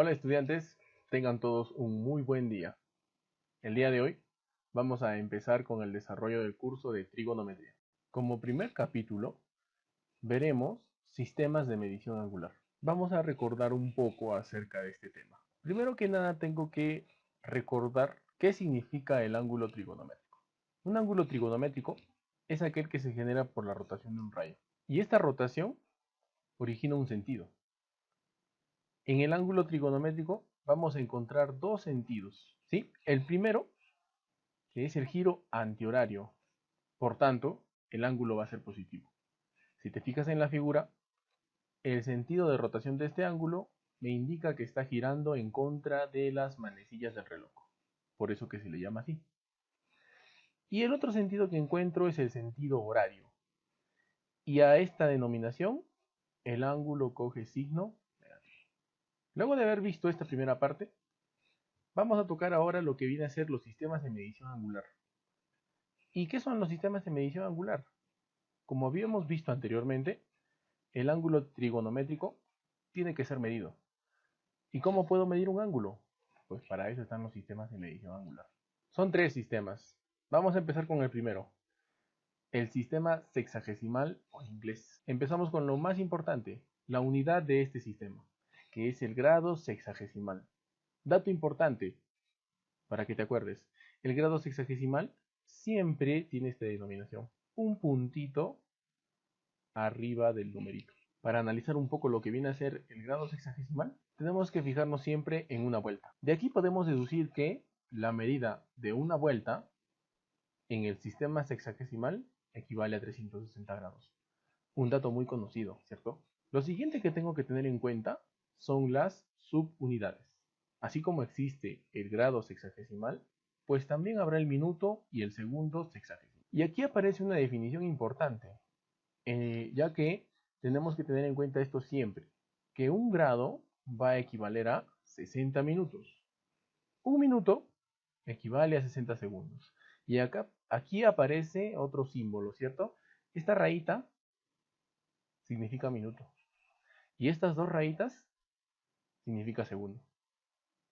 Hola estudiantes, tengan todos un muy buen día. El día de hoy vamos a empezar con el desarrollo del curso de trigonometría. Como primer capítulo veremos sistemas de medición angular. Vamos a recordar un poco acerca de este tema. Primero que nada tengo que recordar qué significa el ángulo trigonométrico. Un ángulo trigonométrico es aquel que se genera por la rotación de un rayo. Y esta rotación origina un sentido. En el ángulo trigonométrico vamos a encontrar dos sentidos, ¿sí? El primero, que es el giro antihorario. Por tanto, el ángulo va a ser positivo. Si te fijas en la figura, el sentido de rotación de este ángulo me indica que está girando en contra de las manecillas del reloj. Por eso que se le llama así. Y el otro sentido que encuentro es el sentido horario. Y a esta denominación, el ángulo coge signo negativo. Luego de haber visto esta primera parte, vamos a tocar ahora lo que viene a ser los sistemas de medición angular. ¿Y qué son los sistemas de medición angular? Como habíamos visto anteriormente, el ángulo trigonométrico tiene que ser medido. ¿Y cómo puedo medir un ángulo? Pues para eso están los sistemas de medición angular. Son tres sistemas. Vamos a empezar con el primero, el sistema sexagesimal o inglés. Empezamos con lo más importante, la unidad de este sistema, que es el grado sexagesimal. Dato importante, para que te acuerdes, el grado sexagesimal siempre tiene esta denominación, un puntito arriba del numerito. Para analizar un poco lo que viene a ser el grado sexagesimal, tenemos que fijarnos siempre en una vuelta. De aquí podemos deducir que la medida de una vuelta en el sistema sexagesimal equivale a 360 grados. Un dato muy conocido, ¿cierto? Lo siguiente que tengo que tener en cuenta son las subunidades. Así como existe el grado sexagesimal, pues también habrá el minuto y el segundo sexagesimal. Y aquí aparece una definición importante, ya que tenemos que tener en cuenta esto siempre, que un grado va a equivaler a 60 minutos. Un minuto equivale a 60 segundos. Y aquí aparece otro símbolo, ¿cierto? Esta rayita significa minuto. Y estas dos rayitas significa segundo.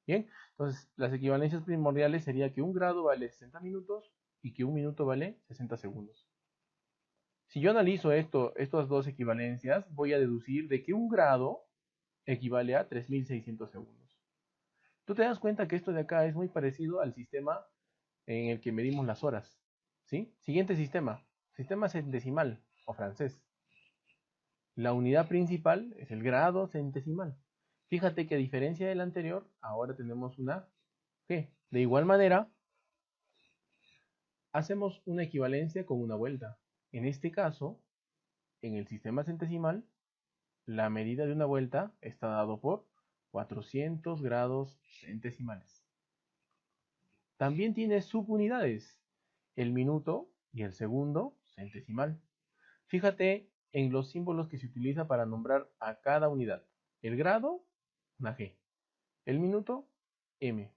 Bien, entonces las equivalencias primordiales sería que un grado vale 60 minutos y que un minuto vale 60 segundos. Si yo analizo estas dos equivalencias, voy a deducir de que un grado equivale a 3600 segundos. Tú te das cuenta que esto de acá es muy parecido al sistema en el que medimos las horas. ¿Sí? Siguiente sistema, sistema centesimal o francés. La unidad principal es el grado centesimal. Fíjate que a diferencia del anterior, ahora tenemos una G. De igual manera, hacemos una equivalencia con una vuelta. En este caso, en el sistema centesimal, la medida de una vuelta está dado por 400 grados centesimales. También tiene subunidades, el minuto y el segundo centesimal. Fíjate en los símbolos que se utiliza para nombrar a cada unidad. El grado, una G. El minuto, M.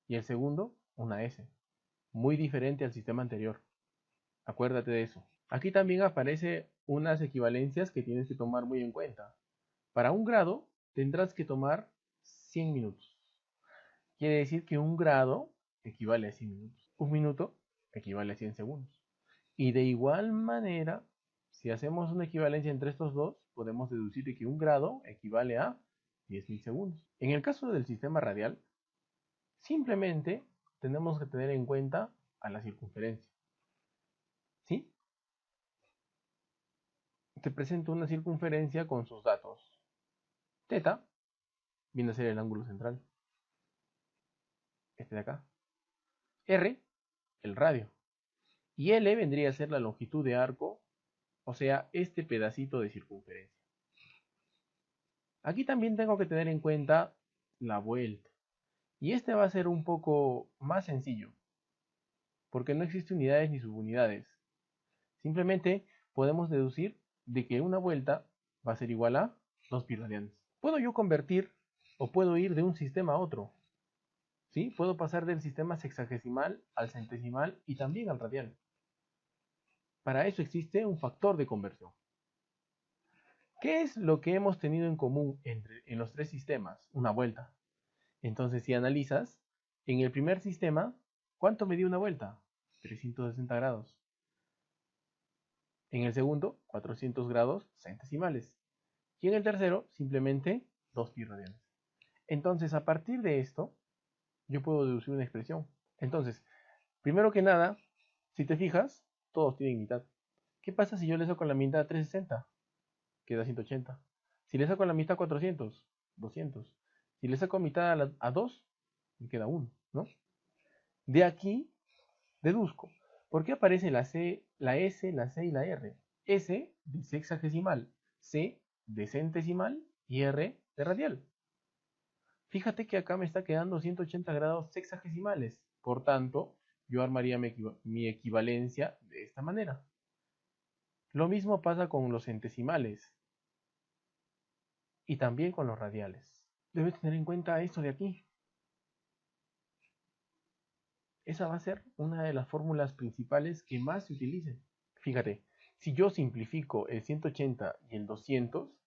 Y el segundo, una S. Muy diferente al sistema anterior. Acuérdate de eso. Aquí también aparecen unas equivalencias que tienes que tomar muy en cuenta. Para un grado tendrás que tomar 100 minutos. Quiere decir que un grado equivale a 100 minutos. Un minuto equivale a 100 segundos. Y de igual manera, si hacemos una equivalencia entre estos dos, podemos deducir que un grado equivale a 10.000 segundos. En el caso del sistema radial, simplemente tenemos que tener en cuenta a la circunferencia. ¿Sí? Te presento una circunferencia con sus datos. Teta viene a ser el ángulo central. Este de acá. R, el radio. Y L vendría a ser la longitud de arco, o sea, este pedacito de circunferencia. Aquí también tengo que tener en cuenta la vuelta. Y este va a ser un poco más sencillo, porque no existen unidades ni subunidades. Simplemente podemos deducir de que una vuelta va a ser igual a 2 pi radianes. Puedo yo convertir o puedo ir de un sistema a otro. ¿Sí? Puedo pasar del sistema sexagesimal al centesimal y también al radial. Para eso existe un factor de conversión. ¿Qué es lo que hemos tenido en común en los tres sistemas? Una vuelta. Entonces, si analizas, en el primer sistema, ¿cuánto me dio una vuelta? 360 grados. En el segundo, 400 grados centesimales. Y en el tercero, simplemente 2 pi radianes. Entonces, a partir de esto, yo puedo deducir una expresión. Entonces, primero que nada, si te fijas, todos tienen mitad. ¿Qué pasa si yo le saco la mitad a 360? Queda 180. Si le saco la mitad a 400, 200. Si le saco mitad a 2, me queda 1, ¿no? De aquí deduzco. ¿Por qué aparece la C, la S, la C y la R? S de sexagesimal, C de centesimal y R de radial. Fíjate que acá me está quedando 180 grados sexagesimales. Por tanto, yo armaría mi equivalencia de esta manera. Lo mismo pasa con los centesimales y también con los radiales. Debes tener en cuenta esto de aquí. Esa va a ser una de las fórmulas principales que más se utilicen. Fíjate, si yo simplifico el 180 y el 200,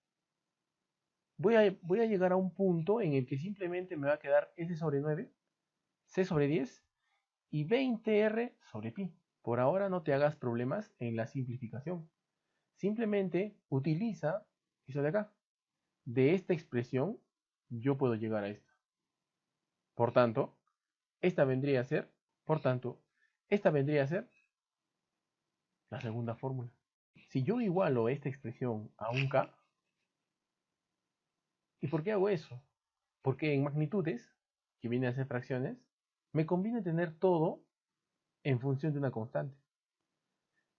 voy a llegar a un punto en el que simplemente me va a quedar S sobre 9, C sobre 10 y 20R sobre pi. Por ahora no te hagas problemas en la simplificación. Simplemente utiliza eso de acá. De esta expresión yo puedo llegar a esta. Por tanto, esta vendría a ser, la segunda fórmula. Si yo igualo esta expresión a un k, ¿y por qué hago eso? Porque en magnitudes, que vienen a ser fracciones, me conviene tener todo en función de una constante.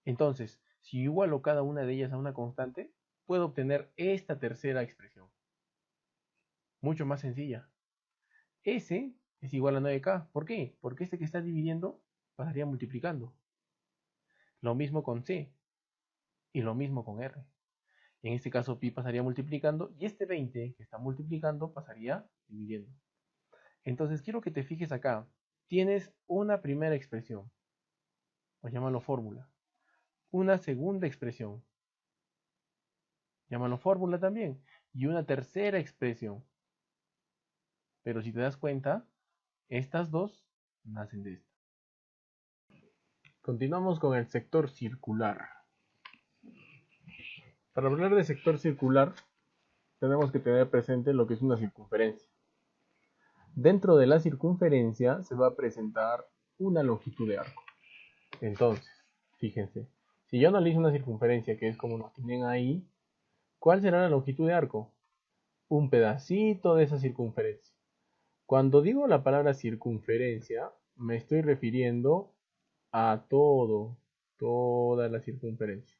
Entonces, si igualo cada una de ellas a una constante, puedo obtener esta tercera expresión. Mucho más sencilla. S es igual a 9k. ¿Por qué? Porque este que está dividiendo pasaría multiplicando. Lo mismo con C y lo mismo con R. En este caso pi pasaría multiplicando y este 20 que está multiplicando pasaría dividiendo. Entonces quiero que te fijes acá. Tienes una primera expresión, o llámalo fórmula. Una segunda expresión, llámalo fórmula también. Y una tercera expresión. Pero si te das cuenta, estas dos nacen de esta. Continuamos con el sector circular. Para hablar de sector circular, tenemos que tener presente lo que es una circunferencia. Dentro de la circunferencia se va a presentar una longitud de arco. Entonces, fíjense, si yo analizo una circunferencia que es como nos tienen ahí, ¿cuál será la longitud de arco? Un pedacito de esa circunferencia. Cuando digo la palabra circunferencia, me estoy refiriendo a toda la circunferencia.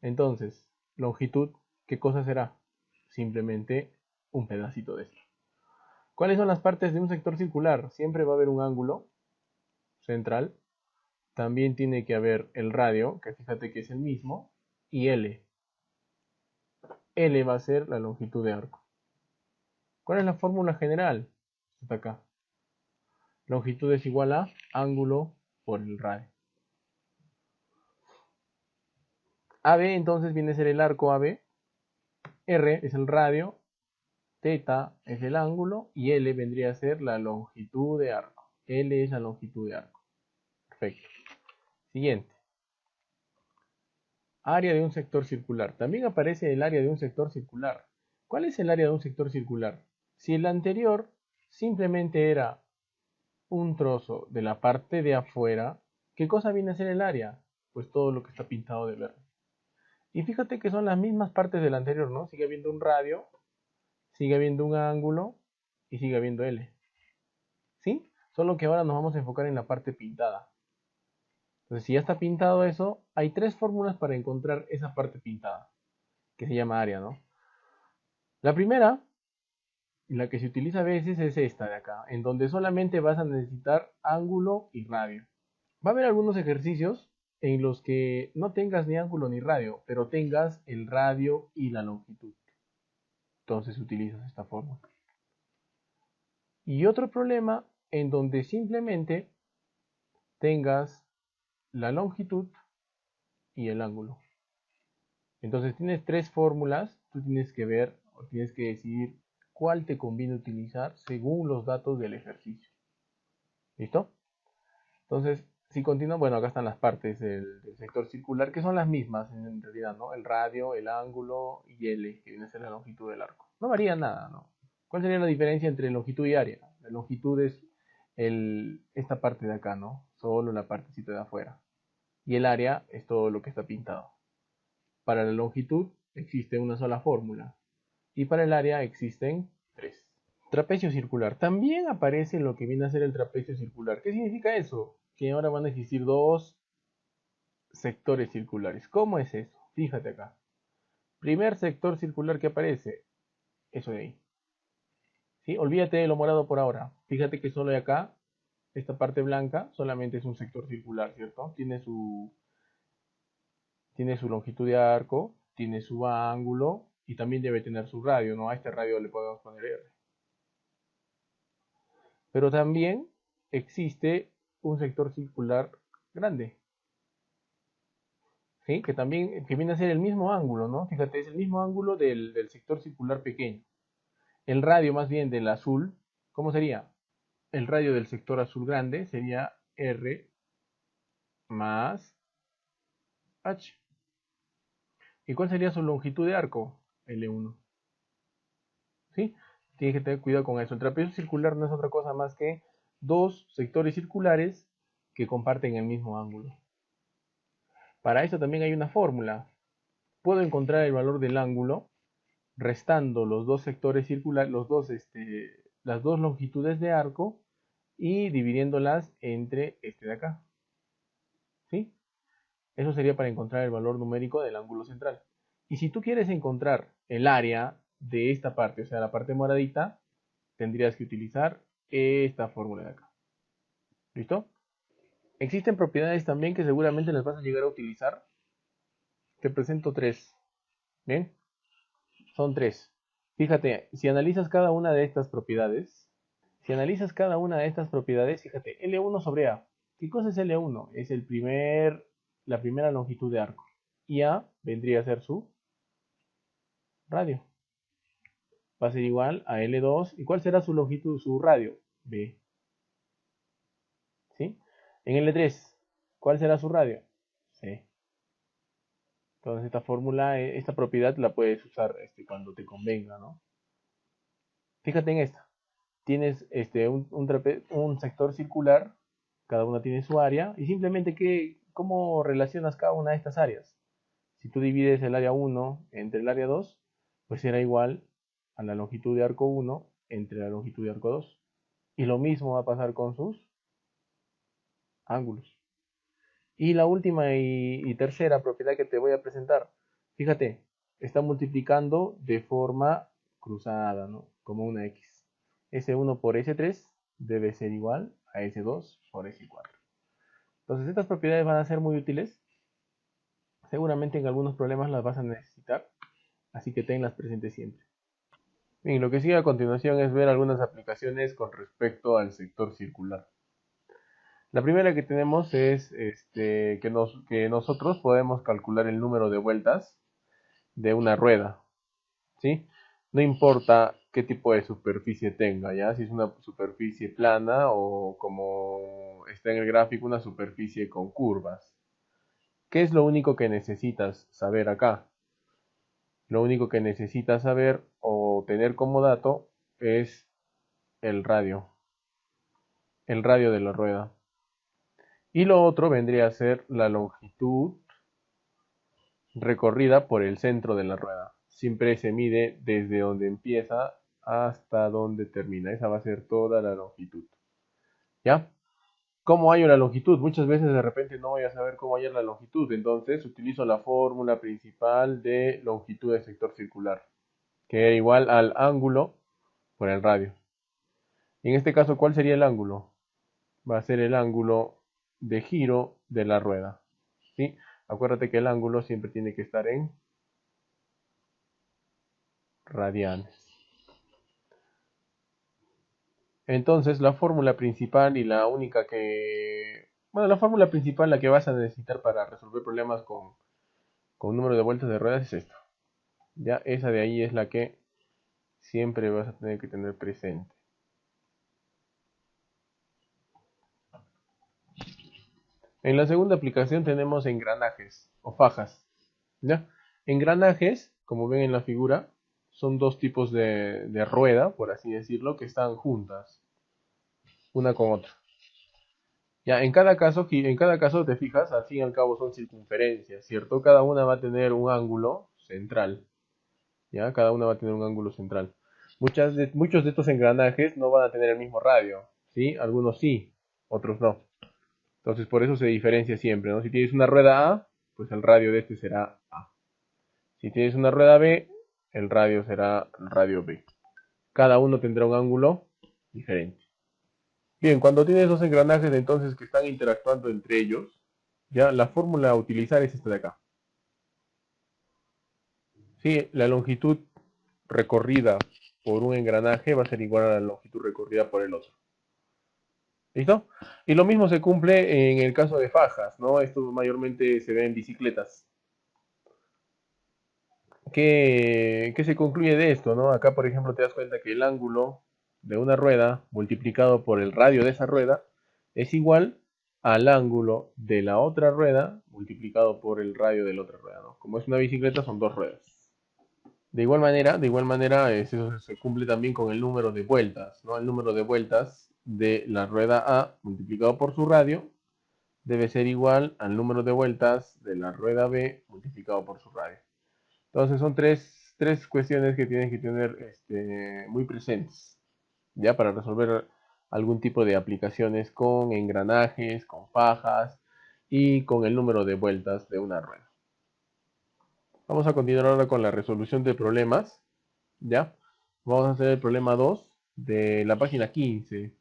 Entonces, longitud, ¿qué cosa será? Simplemente un pedacito de esto. ¿Cuáles son las partes de un sector circular? Siempre va a haber un ángulo central. También tiene que haber el radio, que fíjate que es el mismo, y L. L va a ser la longitud de arco. ¿Cuál es la fórmula general? Está acá. Longitud es igual a ángulo por el radio. AB entonces viene a ser el arco AB. R es el radio. Θ es el ángulo. Y L vendría a ser la longitud de arco. L es la longitud de arco. Perfecto. Siguiente. Área de un sector circular. También aparece el área de un sector circular. ¿Cuál es el área de un sector circular? Si el anterior simplemente era un trozo de la parte de afuera, ¿qué cosa viene a ser el área? Pues todo lo que está pintado de verde. Y fíjate que son las mismas partes del anterior, ¿no? Sigue habiendo un radio, sigue habiendo un ángulo y sigue habiendo L. ¿Sí? Solo que ahora nos vamos a enfocar en la parte pintada. Entonces, si ya está pintado eso, hay tres fórmulas para encontrar esa parte pintada, que se llama área, ¿no? La primera, la que se utiliza a veces, es esta de acá, en donde solamente vas a necesitar ángulo y radio. Va a haber algunos ejercicios en los que no tengas ni ángulo ni radio, pero tengas el radio y la longitud. Entonces utilizas esta fórmula. Y otro problema en donde simplemente tengas la longitud y el ángulo. Entonces tienes tres fórmulas, tú tienes que ver o tienes que decidir cuál te conviene utilizar según los datos del ejercicio. ¿Listo? Entonces, si continúan, bueno, acá están las partes del sector circular, que son las mismas en realidad, ¿no? El radio, el ángulo y L, que viene a ser la longitud del arco. No varía nada, ¿no? ¿Cuál sería la diferencia entre longitud y área? La longitud es esta parte de acá, ¿no? Solo la partecita de afuera. Y el área es todo lo que está pintado. Para la longitud existe una sola fórmula. Y para el área existen tres. Trapecio circular. También aparece lo que viene a ser el trapecio circular. ¿Qué significa eso? Que ahora van a existir dos sectores circulares. ¿Cómo es eso? Fíjate acá. Primer sector circular que aparece, eso de ahí. ¿Sí? Olvídate de lo morado por ahora. Fíjate que solo hay acá, esta parte blanca, solamente es un sector circular, ¿cierto? Tiene su longitud de arco, tiene su ángulo y también debe tener su radio, ¿no? A este radio le podemos poner R. Pero también existe un sector circular grande, ¿sí? Que viene a ser el mismo ángulo, ¿no? Fíjate, es el mismo ángulo del sector circular pequeño. El radio más bien del azul, ¿cómo sería? El radio del sector azul grande sería R más H. ¿Y cuál sería su longitud de arco? L1. ¿Sí? Tienes que tener cuidado con eso. El trapecio circular no es otra cosa más que dos sectores circulares que comparten el mismo ángulo. Para eso también hay una fórmula. Puedo encontrar el valor del ángulo restando los dos sectores circulares, las dos longitudes de arco y dividiéndolas entre este de acá. ¿Sí? Eso sería para encontrar el valor numérico del ángulo central. Y si tú quieres encontrar el área de esta parte, o sea, la parte moradita, tendrías que utilizar esta fórmula de acá. ¿Listo? Existen propiedades también que seguramente las vas a llegar a utilizar. Te presento tres. ¿Bien? Son tres. Fíjate, si analizas cada una de estas propiedades, fíjate, L1 sobre A. ¿Qué cosa es L1? Es la primera longitud de arco. Y A vendría a ser su radio. Va a ser igual a L2. ¿Y cuál será su longitud, su radio? B. ¿Sí? En L3, ¿cuál será su radio? C. Entonces esta propiedad la puedes usar cuando te convenga, ¿no? Fíjate en esta. Tienes un sector circular, cada una tiene su área, y simplemente ¿cómo relacionas cada una de estas áreas? Si tú divides el área 1 entre el área 2, pues será igual a la longitud de arco 1 entre la longitud de arco 2. Y lo mismo va a pasar con sus ángulos. Y la última y tercera propiedad que te voy a presentar, fíjate, está multiplicando de forma cruzada, ¿no? Como una X. S1 por S3 debe ser igual a S2 por S4. Entonces estas propiedades van a ser muy útiles. Seguramente en algunos problemas las vas a necesitar, así que tenlas presentes siempre. Bien, lo que sigue a continuación es ver algunas aplicaciones con respecto al sector circular. La primera que tenemos es que nosotros podemos calcular el número de vueltas de una rueda, ¿sí? No importa qué tipo de superficie tenga, ¿ya? Si es una superficie plana o como está en el gráfico, una superficie con curvas. ¿Qué es lo único que necesitas saber acá? Lo único que necesitas saber o tener como dato es el radio de la rueda. Y lo otro vendría a ser la longitud recorrida por el centro de la rueda. Siempre se mide desde donde empieza hasta donde termina. Esa va a ser toda la longitud. ¿Ya? ¿Cómo hallo la longitud? Muchas veces de repente no voy a saber cómo hallar la longitud. Entonces utilizo la fórmula principal de longitud de sector circular, que es igual al ángulo por el radio. En este caso, ¿cuál sería el ángulo? Va a ser el ángulo de giro de la rueda. ¿Sí? Acuérdate que el ángulo siempre tiene que estar en radianes. Entonces, la fórmula principal y la única bueno, la fórmula principal, la que vas a necesitar para resolver problemas con número de vueltas de ruedas es esta. Ya, esa de ahí es la que siempre vas a tener que tener presente. En la segunda aplicación tenemos engranajes o fajas, ¿ya? Engranajes, como ven en la figura, son dos tipos de rueda, por así decirlo, que están juntas, una con otra. Ya, en cada caso te fijas, al fin y al cabo son circunferencias, ¿cierto? Cada una va a tener un ángulo central, ¿ya? Cada una va a tener un ángulo central. Muchos de estos engranajes no van a tener el mismo radio, ¿sí? Algunos sí, otros no. Entonces por eso se diferencia siempre, ¿no? Si tienes una rueda A, pues el radio de este será A. Si tienes una rueda B, el radio será el radio B. Cada uno tendrá un ángulo diferente. Bien, cuando tienes dos engranajes entonces que están interactuando entre ellos, ya la fórmula a utilizar es esta de acá. Sí, la longitud recorrida por un engranaje va a ser igual a la longitud recorrida por el otro. ¿Listo? Y lo mismo se cumple en el caso de fajas, ¿no? Esto mayormente se ve en bicicletas. ¿Qué se concluye de esto, no? Acá, por ejemplo, te das cuenta que el ángulo de una rueda multiplicado por el radio de esa rueda es igual al ángulo de la otra rueda multiplicado por el radio de la otra rueda, ¿no? Como es una bicicleta, son dos ruedas. De igual manera, eso se cumple también con el número de vueltas, ¿no? El número de vueltas de la rueda A multiplicado por su radio debe ser igual al número de vueltas de la rueda B multiplicado por su radio. Entonces son tres cuestiones que tienes que tener muy presentes, ya para resolver algún tipo de aplicaciones con engranajes, con fajas y con el número de vueltas de una rueda. Vamos a continuar ahora con la resolución de problemas, ¿ya? Vamos a hacer el problema 2 de la página 15.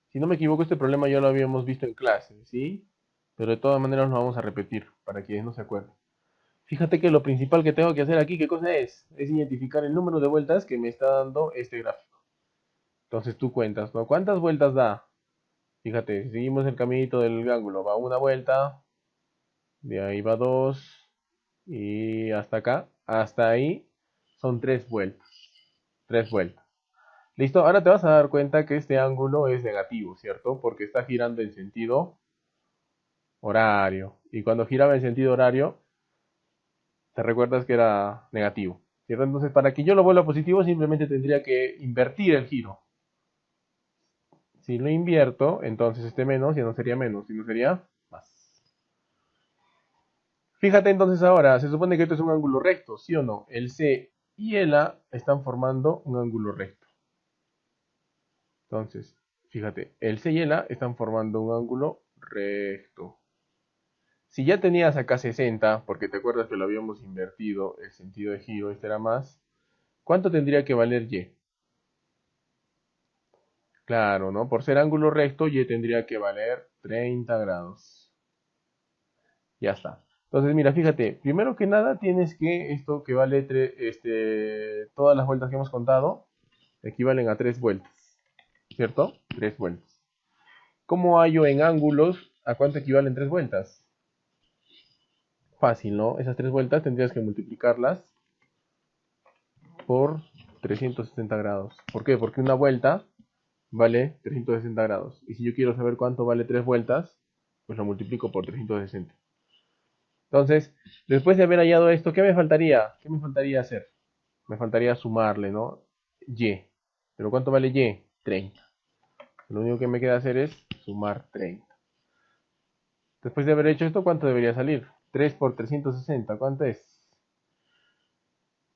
Si no me equivoco, este problema ya lo habíamos visto en clase, ¿sí? Pero de todas maneras lo vamos a repetir para quienes no se acuerden. Fíjate que lo principal que tengo que hacer aquí, ¿qué cosa es? Es identificar el número de vueltas que me está dando este gráfico. Entonces tú cuentas, ¿no? ¿Cuántas vueltas da? Fíjate, si seguimos el caminito del ángulo, va una vuelta, de ahí va dos, y hasta acá, hasta ahí son tres vueltas. Tres vueltas. Listo, ahora te vas a dar cuenta que este ángulo es negativo, ¿cierto? Porque está girando en sentido horario. Y cuando giraba en sentido horario, te recuerdas que era negativo, ¿cierto? Entonces, para que yo lo vuelva positivo, simplemente tendría que invertir el giro. Si lo invierto, entonces este menos ya no sería menos, sino sería más. Fíjate entonces ahora, se supone que esto es un ángulo recto, ¿sí o no? El C y el A están formando un ángulo recto. Entonces, fíjate, el C y el A están formando un ángulo recto. Si ya tenías acá 60, porque te acuerdas que lo habíamos invertido, el sentido de giro, este era más, ¿cuánto tendría que valer Y? Claro, ¿no? Por ser ángulo recto, Y tendría que valer 30 grados. Ya está. Entonces, mira, fíjate, primero que nada tienes que esto que vale todas las vueltas que hemos contado equivalen a 3 vueltas, ¿cierto? 3 vueltas. ¿Cómo hallo en ángulos a cuánto equivalen 3 vueltas? Fácil, ¿no? Esas 3 vueltas tendrías que multiplicarlas por 360 grados. ¿Por qué? Porque una vuelta vale 360 grados. Y si yo quiero saber cuánto vale 3 vueltas, pues lo multiplico por 360. Entonces, después de haber hallado esto, ¿qué me faltaría? ¿Qué me faltaría hacer? Me faltaría sumarle, ¿no? Y. ¿Pero cuánto vale Y? 30. Lo único que me queda hacer es sumar 30. Después de haber hecho esto, ¿cuánto debería salir? 3 por 360, ¿cuánto es?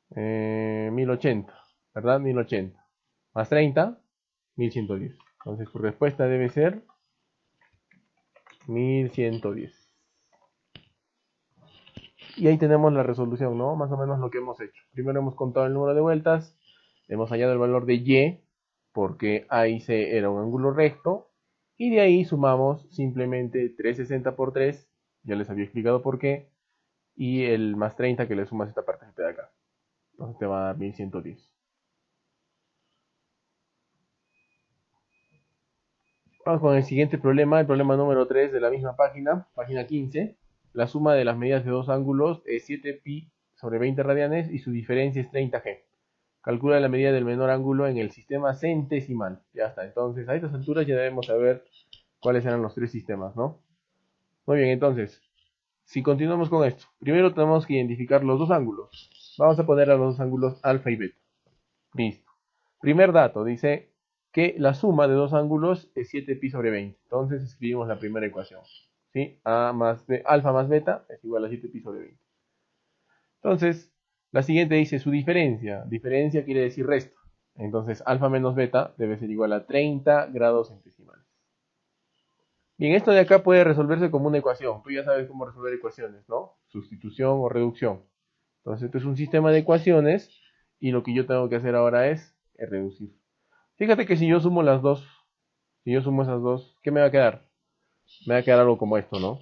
1080, ¿verdad? 1080. Más 30, 1110. Entonces tu respuesta debe ser 1110. Y ahí tenemos la resolución, ¿no? Más o menos lo que hemos hecho. Primero hemos contado el número de vueltas, hemos hallado el valor de Y, porque A y C era un ángulo recto, y de ahí sumamos simplemente 360 por 3, ya les había explicado por qué, y el más 30 que le sumas esta parte de acá. Entonces te va a dar 1110. Vamos con el siguiente problema, el problema número 3 de la misma página, página 15. La suma de las medidas de dos ángulos es 7pi sobre 20 radianes y su diferencia es 30g. Calcula la medida del menor ángulo en el sistema centesimal. Ya está. Entonces, a estas alturas ya debemos saber cuáles eran los tres sistemas, ¿no? Muy bien, entonces, si continuamos con esto, primero tenemos que identificar los dos ángulos. Vamos a poner a los dos ángulos alfa y beta. Listo. Primer dato, dice que la suma de dos ángulos es 7pi sobre 20. Entonces escribimos la primera ecuación. ¿Sí? Alfa más beta es igual a 7pi sobre 20. Entonces, la siguiente dice su diferencia. Diferencia quiere decir resto. Entonces, alfa menos beta debe ser igual a 30 grados centesimales. Bien, esto de acá puede resolverse como una ecuación. Tú ya sabes cómo resolver ecuaciones, ¿no? Sustitución o reducción. Entonces, esto es un sistema de ecuaciones y lo que yo tengo que hacer ahora es reducir. Fíjate que si yo sumo las dos, si yo sumo esas dos, ¿qué me va a quedar? Me va a quedar algo como esto, ¿no?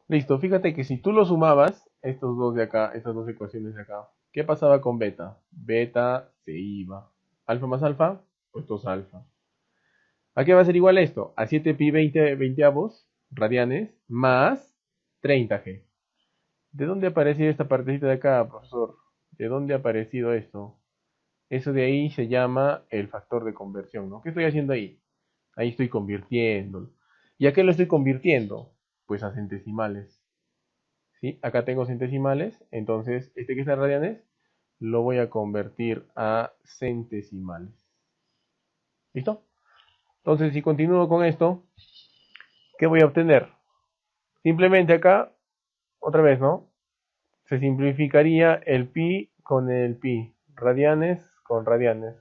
Listo, fíjate que si tú lo sumabas, estos dos de acá, estas dos ecuaciones de acá, ¿qué pasaba con beta? Beta se iba. Alfa más alfa, pues 2 alfa. ¿A qué va a ser igual esto? A 7pi 20 radianes más 30g. ¿De dónde ha aparecido esta partecita de acá, profesor? ¿De dónde ha aparecido esto? Eso de ahí se llama el factor de conversión, ¿no? ¿Qué estoy haciendo ahí? Ahí estoy convirtiéndolo. ¿Y a qué lo estoy convirtiendo? Pues a centesimales. ¿Sí? Acá tengo centesimales, entonces este que está en radianes lo voy a convertir a centesimales. ¿Listo? Entonces, si continúo con esto, ¿qué voy a obtener? Simplemente acá, otra vez, ¿no? Se simplificaría el pi con el pi, radianes con radianes.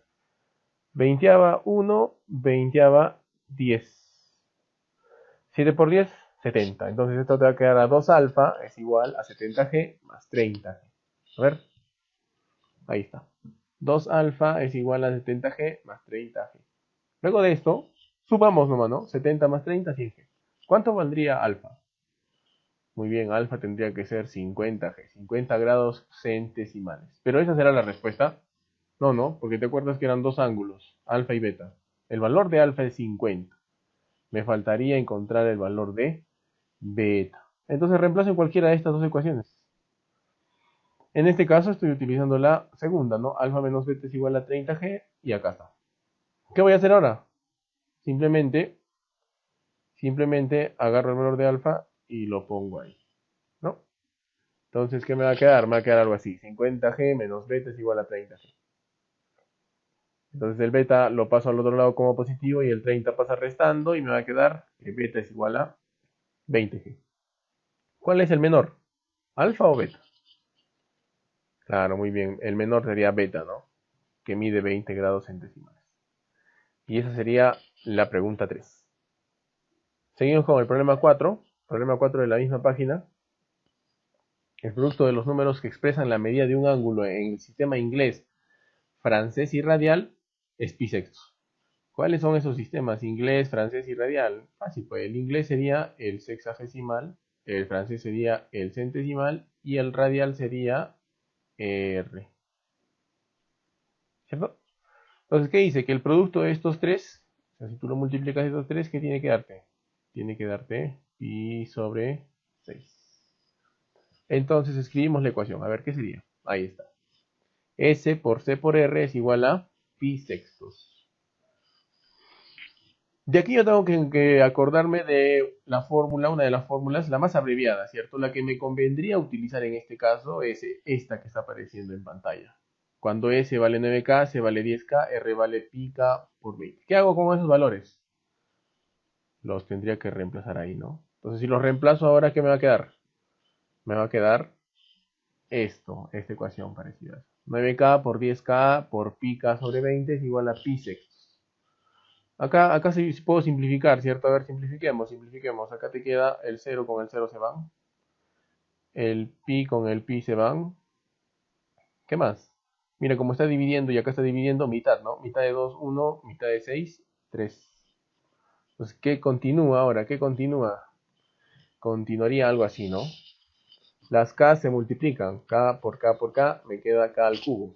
Veinteava 1, veinteava 10. 7 por 10, 70. Entonces esto te va a quedar a 2 alfa es igual a 70g más 30g. A ver, ahí está. 2 alfa es igual a 70g más 30g. Luego de esto, sumamos nomás, ¿no? 70 más 30, 100g. ¿Cuánto valdría alfa? Muy bien, alfa tendría que ser 50g, 50 grados centesimales. ¿Pero esa será la respuesta? No, no, porque te acuerdas que eran dos ángulos, alfa y beta. El valor de alfa es 50. Me faltaría encontrar el valor de beta. Entonces reemplazo en cualquiera de estas dos ecuaciones. En este caso estoy utilizando la segunda, ¿no? Alfa menos beta es igual a 30g y acá está. ¿Qué voy a hacer ahora? Simplemente agarro el valor de alfa y lo pongo ahí, ¿no? Entonces, ¿qué me va a quedar? Me va a quedar algo así, 50g menos beta es igual a 30g. Entonces el beta lo paso al otro lado como positivo y el 30 pasa restando y me va a quedar que beta es igual a 20g. ¿Cuál es el menor? ¿Alfa o beta? Claro, muy bien. El menor sería beta, ¿no? Que mide 20 grados centesimales. Y esa sería la pregunta 3. Seguimos con el problema 4. Problema 4 de la misma página. El producto de los números que expresan la medida de un ángulo en el sistema inglés, francés y radial es pi sextos. ¿Cuáles son esos sistemas? Inglés, francés y radial. Fácil, pues el inglés sería el sexagesimal, el francés sería el centesimal y el radial sería R. ¿Cierto? Entonces, ¿qué dice? Que el producto de estos tres, o sea, si tú lo multiplicas estos tres, ¿qué tiene que darte? Tiene que darte pi sobre 6. Entonces escribimos la ecuación. A ver, ¿qué sería? Ahí está. S por C por R es igual a pi sextos. De aquí yo tengo que acordarme de la fórmula, una de las fórmulas, la más abreviada, ¿cierto? La que me convendría utilizar en este caso es esta que está apareciendo en pantalla. Cuando S vale 9K, C vale 10K, R vale pi K por 20. ¿Qué hago con esos valores? Los tendría que reemplazar ahí, ¿no? Entonces si los reemplazo ahora, ¿qué me va a quedar? Me va a quedar esta ecuación parecida. 9K por 10K por pi K sobre 20 es igual a pi sextos. Acá sí puedo simplificar, ¿cierto? A ver, simplifiquemos. Acá te queda el 0 con el 0 se van. El pi con el pi se van. ¿Qué más? Mira, como está dividiendo y acá está dividiendo, mitad, ¿no? Mitad de 2, 1, mitad de 6, 3. Entonces, ¿qué continúa ahora? ¿Qué continúa? Continuaría algo así, ¿no? Las k se multiplican. K por k por k, me queda k al cubo.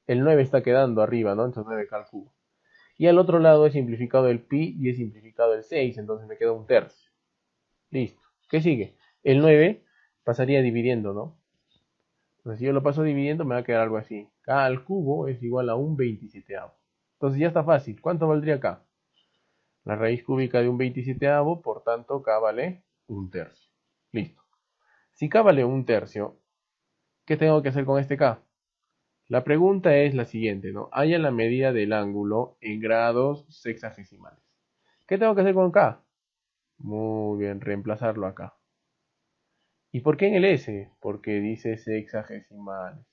El 9 está quedando arriba, ¿no? Entonces 9k al cubo. Y al otro lado he simplificado el pi y he simplificado el 6, entonces me queda un tercio. Listo. ¿Qué sigue? El 9 pasaría dividiendo, ¿no? Entonces si yo lo paso dividiendo me va a quedar algo así. K al cubo es igual a un 27avo. Entonces ya está fácil. ¿Cuánto valdría K? La raíz cúbica de un 27avo, por tanto K vale un tercio. Listo. Si K vale un tercio, ¿qué tengo que hacer con este K? La pregunta es la siguiente, ¿no? Halla la medida del ángulo en grados sexagesimales. ¿Qué tengo que hacer con K? Muy bien, reemplazarlo acá. ¿Y por qué en el S? Porque dice sexagesimales.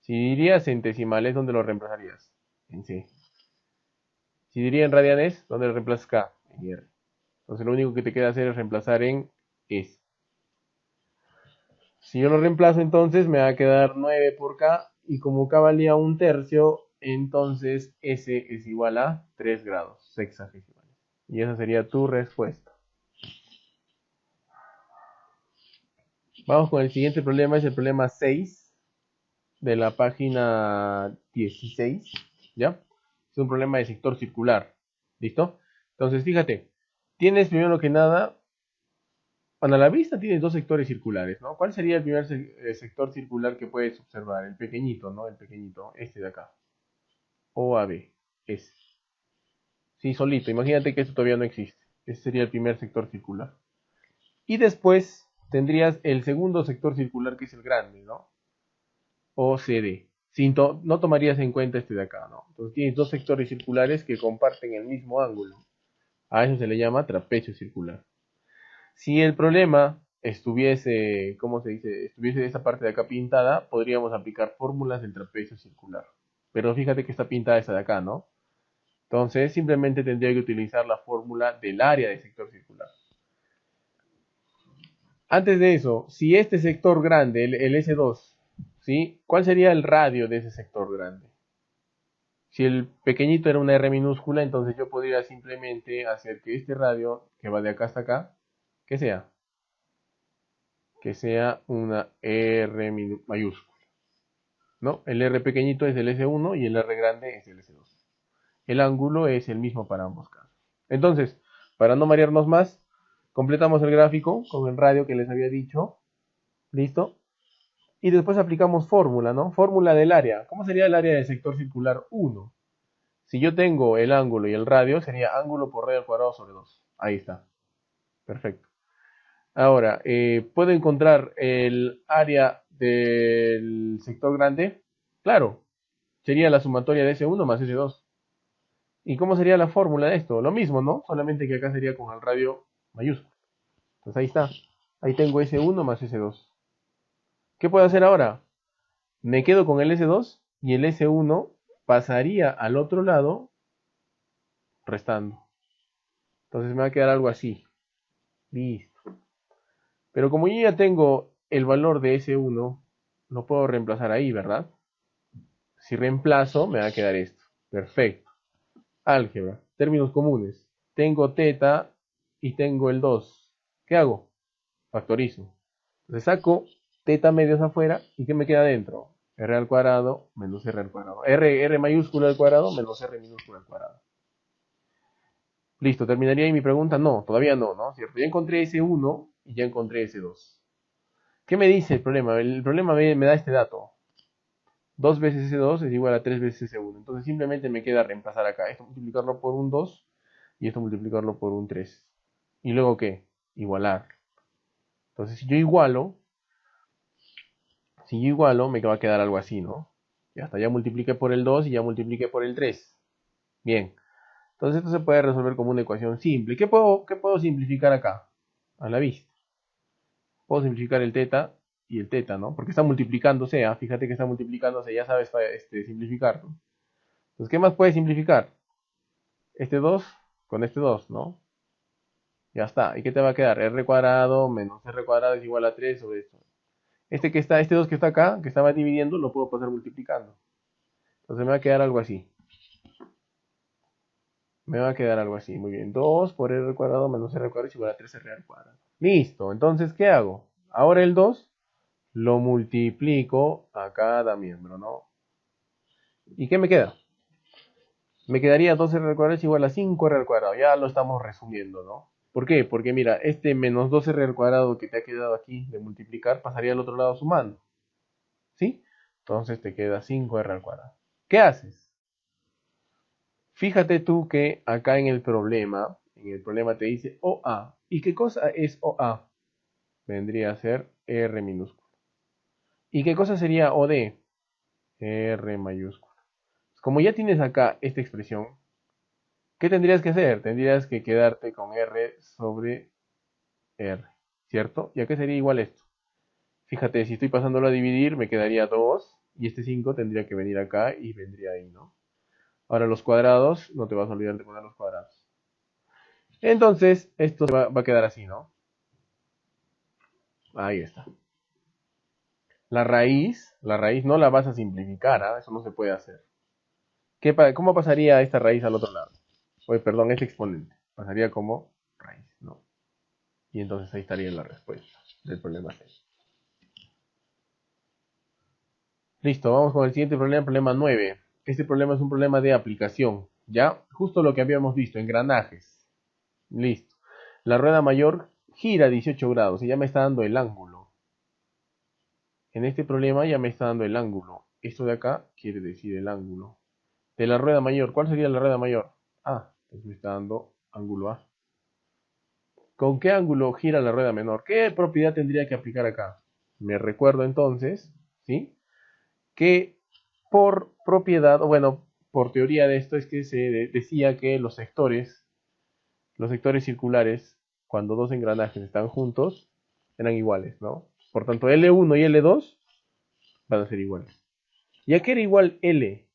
Si diría centesimales, ¿dónde lo reemplazarías? En C. Si diría en radianes, ¿dónde lo reemplazas K? En R. Entonces lo único que te queda hacer es reemplazar en S. Si yo lo reemplazo, entonces me va a quedar 9 por K. Y como K valía un tercio, entonces S es igual a 3 grados sexagesimales. Y esa sería tu respuesta. Vamos con el siguiente problema, es el problema 6 de la página 16, ¿ya? Es un problema de sector circular, ¿listo? Entonces, fíjate, tienes primero que nada, bueno, a la vista tienes dos sectores circulares, ¿no? ¿Cuál sería el primer sector circular que puedes observar? El pequeñito, ¿no? El pequeñito, este de acá. O A, B, ese. Sí, solito, imagínate que esto todavía no existe. Ese sería el primer sector circular. Y después tendrías el segundo sector circular que es el grande, ¿no? O CD. No tomarías en cuenta este de acá, ¿no? Entonces tienes dos sectores circulares que comparten el mismo ángulo. A eso se le llama trapecio circular. Si el problema estuviese, ¿cómo se dice? Estuviese esa parte de acá pintada, podríamos aplicar fórmulas del trapecio circular. Pero fíjate que está pintada esa de acá, ¿no? Entonces simplemente tendría que utilizar la fórmula del área de sector circular. Antes de eso, si este sector grande, el S2, ¿sí? ¿Cuál sería el radio de ese sector grande? Si el pequeñito era una R minúscula, entonces yo podría simplemente hacer que este radio, que va de acá hasta acá, que sea una R mayúscula, ¿no? El R pequeñito es el S1 y el R grande es el S2. El ángulo es el mismo para ambos casos. Entonces, para no marearnos más, completamos el gráfico con el radio que les había dicho. ¿Listo? Y después aplicamos fórmula, ¿no? Fórmula del área. ¿Cómo sería el área del sector circular 1? Si yo tengo el ángulo y el radio, sería ángulo por radio al cuadrado sobre 2. Ahí está. Perfecto. Ahora, ¿puedo encontrar el área del sector grande? Claro, sería la sumatoria de S1 más S2. ¿Y cómo sería la fórmula de esto? Lo mismo, ¿no? Solamente que acá sería con el radio mayúsculo. Entonces ahí está. Ahí tengo S1 más S2. ¿Qué puedo hacer ahora? Me quedo con el S2 y el S1 pasaría al otro lado restando. Entonces me va a quedar algo así. Listo. Pero como yo ya tengo el valor de S1, lo puedo reemplazar ahí, ¿verdad? Si reemplazo, me va a quedar esto. Perfecto. Álgebra. Términos comunes. Tengo teta y tengo el 2. ¿Qué hago? Factorizo. Entonces saco teta medios afuera y ¿qué me queda dentro? R al cuadrado menos R al cuadrado. R mayúscula al cuadrado menos R minúscula al cuadrado. Listo, ¿terminaría ahí mi pregunta? No, todavía no, ¿no? ¿Cierto? Ya encontré ese 1 y ya encontré ese 2. ¿Qué me dice el problema? El problema me da este dato. 2 veces ese 2 es igual a 3 veces ese 1. Entonces simplemente me queda reemplazar acá. Esto multiplicarlo por un 2 y esto multiplicarlo por un 3. ¿Y luego qué? Igualar. Entonces si yo igualo, me va a quedar algo así, ¿no? Ya está, ya multipliqué por el 2 y ya multipliqué por el 3. Bien. Entonces esto se puede resolver como una ecuación simple. ¿Qué puedo simplificar acá? A la vista. Puedo simplificar el teta y el teta, ¿no? Porque está multiplicándose, ¿ah? Fíjate que está multiplicándose, ya sabes simplificarlo. Entonces, ¿qué más puedes simplificar? Este 2 con este 2, ¿no? Ya está. ¿Y qué te va a quedar? R cuadrado menos R cuadrado es igual a 3 sobre esto. Este 2 que está acá, que estaba dividiendo, lo puedo pasar multiplicando. Entonces me va a quedar algo así. Me va a quedar algo así. Muy bien. 2 por R cuadrado menos R cuadrado es igual a 3R al cuadrado. Listo. Entonces, ¿qué hago? Ahora el 2 lo multiplico a cada miembro, ¿no? ¿Y qué me queda? Me quedaría 2R al cuadrado es igual a 5R al cuadrado. Ya lo estamos resumiendo, ¿no? ¿Por qué? Porque mira, este menos 2R al cuadrado que te ha quedado aquí de multiplicar pasaría al otro lado sumando. ¿Sí? Entonces te queda 5r al cuadrado. ¿Qué haces? Fíjate tú que acá en el problema te dice OA. ¿Y qué cosa es OA? Vendría a ser R minúsculo. ¿Y qué cosa sería OD? R mayúsculo. Como ya tienes acá esta expresión, ¿qué tendrías que hacer? Tendrías que quedarte con R sobre R, ¿cierto? ¿Y a qué sería igual esto? Fíjate, si estoy pasándolo a dividir, me quedaría 2 y este 5 tendría que venir acá y vendría ahí, ¿no? Ahora los cuadrados, no te vas a olvidar de poner los cuadrados. Entonces, esto va a quedar así, ¿no? Ahí está. La raíz no la vas a simplificar, ¿ah? Eso no se puede hacer. ¿Cómo pasaría esta raíz al otro lado? Oye, perdón, este exponente. Pasaría como raíz, ¿no? Y entonces ahí estaría la respuesta del problema 6. Listo, vamos con el siguiente problema 9. Este problema es un problema de aplicación, ¿ya? Justo lo que habíamos visto, engranajes. Listo. La rueda mayor gira 18 grados y ya me está dando el ángulo. En este problema ya me está dando el ángulo. Esto de acá quiere decir el ángulo. De la rueda mayor, ¿cuál sería la rueda mayor? A. Entonces me está dando ángulo A. ¿Con qué ángulo gira la rueda menor? ¿Qué propiedad tendría que aplicar acá? Me recuerdo entonces, ¿sí? Que por propiedad, o bueno, por teoría de esto es que se decía que los sectores circulares, cuando dos engranajes están juntos, eran iguales, ¿no? Por tanto, L1 y L2 van a ser iguales. ¿Y a qué era igual L?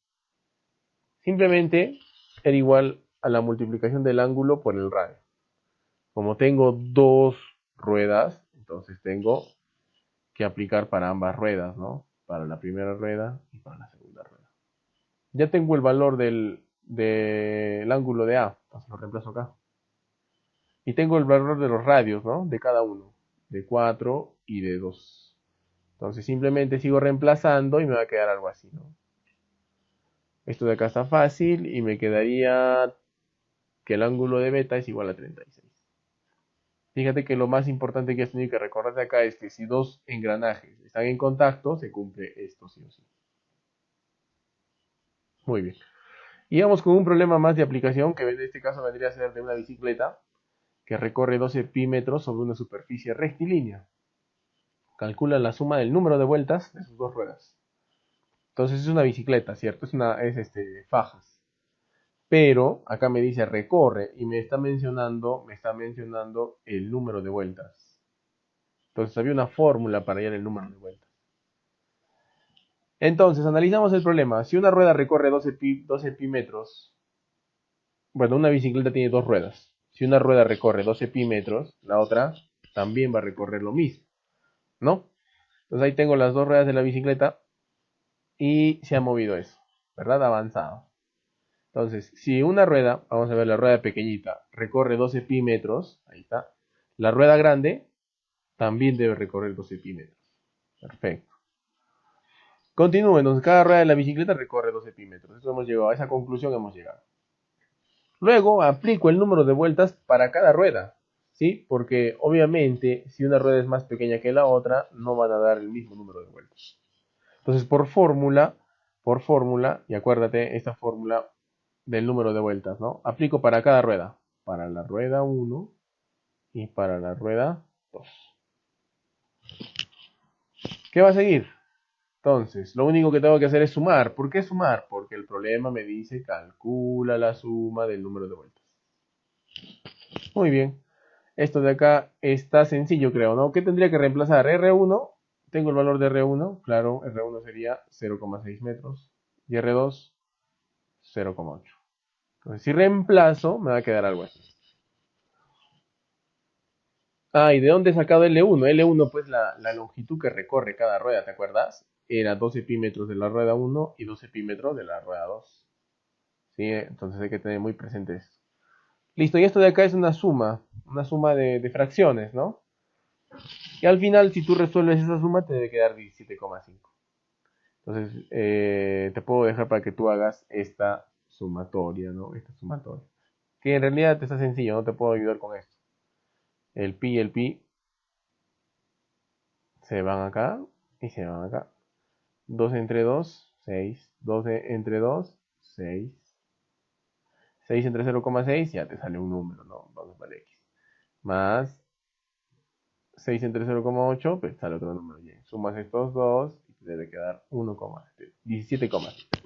Simplemente era igual a la multiplicación del ángulo por el radio. Como tengo dos ruedas, entonces tengo que aplicar para ambas ruedas, ¿no? Para la primera rueda y para la segunda rueda. Ya tengo el valor del ángulo de A, entonces lo reemplazo acá. Y tengo el valor de los radios, ¿no? De cada uno, de 4 y de 2. Entonces simplemente sigo reemplazando y me va a quedar algo así, ¿no? Esto de acá está fácil y me quedaría que el ángulo de beta es igual a 36. Fíjate que lo más importante que has tenido que recordar de acá es que si dos engranajes están en contacto, se cumple esto sí o sí. Muy bien. Y vamos con un problema más de aplicación, que en este caso vendría a ser de una bicicleta que recorre 12 pi metros sobre una superficie rectilínea. Calcula la suma del número de vueltas de sus dos ruedas. Entonces es una bicicleta, ¿cierto? Es fajas. Pero acá me dice recorre y me está mencionando el número de vueltas. Entonces había una fórmula para hallar el número de vueltas. Entonces, analizamos el problema. Si una rueda recorre 12 pi metros, bueno, una bicicleta tiene dos ruedas. Si una rueda recorre 12 pi metros, la otra también va a recorrer lo mismo, ¿no? Entonces ahí tengo las dos ruedas de la bicicleta y se ha movido eso, ¿verdad? Avanzado. Entonces, si una rueda, vamos a ver la rueda pequeñita, recorre 12 pi metros, ahí está. La rueda grande también debe recorrer 12 pi metros. Perfecto. Continúo, entonces cada rueda de la bicicleta recorre 12 pi metros. Eso hemos llegado, a esa conclusión hemos llegado. Luego aplico el número de vueltas para cada rueda, ¿sí? Porque obviamente si una rueda es más pequeña que la otra, no van a dar el mismo número de vueltas. Entonces por fórmula, y acuérdate esta fórmula del número de vueltas, ¿no? Aplico para cada rueda, para la rueda 1 y para la rueda 2. ¿Qué va a seguir? Entonces, lo único que tengo que hacer es sumar. ¿Por qué sumar? Porque el problema me dice calcula la suma del número de vueltas. Muy bien. Esto de acá está sencillo, creo, ¿no? ¿Qué tendría que reemplazar? R1, tengo el valor de R1, claro, R1 sería 0,6 metros y R2, 0,8. Entonces, si reemplazo, me va a quedar algo así. Ah, ¿y de dónde he sacado L1? L1, pues la longitud que recorre cada rueda, ¿te acuerdas? Era 12 pi metros de la rueda 1 y 12 pi metros de la rueda 2. ¿Sí? Entonces hay que tener muy presente esto. Listo, y esto de acá es una suma de fracciones, ¿no? Y al final, si tú resuelves esa suma, te debe quedar 17,5. Entonces, te puedo dejar para que tú hagas esta sumatoria, ¿no? Esta sumatoria. Que en realidad está sencillo, no te puedo ayudar con esto. El pi y el pi se van acá y se van acá. 2 entre 2, 6. 12 entre 2, 6. 6 entre 0,6, ya te sale un número, ¿no? Vamos a poner X. Más 6 entre 0,8, pues sale otro número. Y sumas estos dos y te debe quedar 17,7.